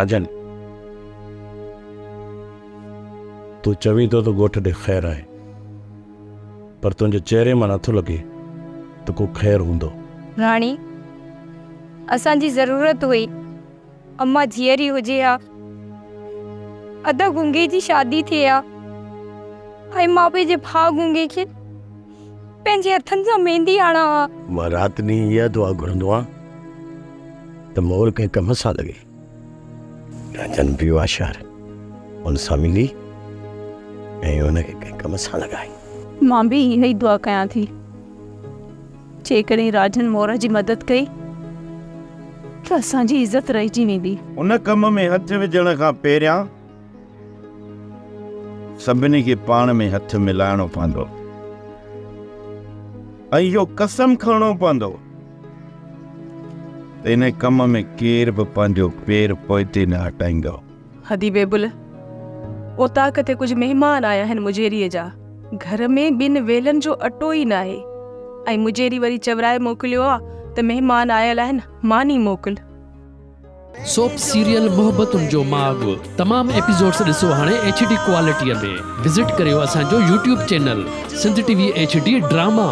राजन, तू चवी तो ॻोठ ॾे ख़ैर आहे, पर तुंहिंजे चेहरे मां नथो लॻे त को ख़ैर हूंदो। राणी, असांजी ज़रूरत हुई अम्मा जीअरी हुजे हा, अदा गुंगे जी शादी थिए हा, ऐं मां पंहिंजे भाउ गुंगे खे पंहिंजे हथनि सां मेहंदी हणा हा। मां राति ॾींहुं इहा दुआ घुरंदो आहियां त मोर कंहिं कम सां लॻे। राजन पियो आशार उन सां मिली ऐं उनखे कंहिं कम सां लॻाए। मां भी इहा ई दुआ कयां थी, जेकॾहिं राजन मोर जी मदद कई त असांजी इज़त रहिजी वेंदी। उन कम में हथ विझण खां पहिरियां सभिनी खे पाण में हथ मिलाइणो पवंदो ऐं इहो कसम खणणो पवंदो त इन कम में केर बि पंहिंजो पेर पोइते न हटाईंदो। हदी बेबुल, उतां किथे कुछ मेहमान आया आहिनि मुजेरीअ जा। घर में ॿिनि वेलनि जो अटो ई न आहे ऐं मुजेरी वरी चवराए मोकिलियो आहे त मेहमान आयल आहिनि, मानी मोकिल। सोप सीरियल मोहब्बतुनि जो माग तमाम एपिसोड्स ॾिसो हाणे HD क्वालिटीअ में। विज़िट करियो असांजो YouTube channel Sindh TV HD drama.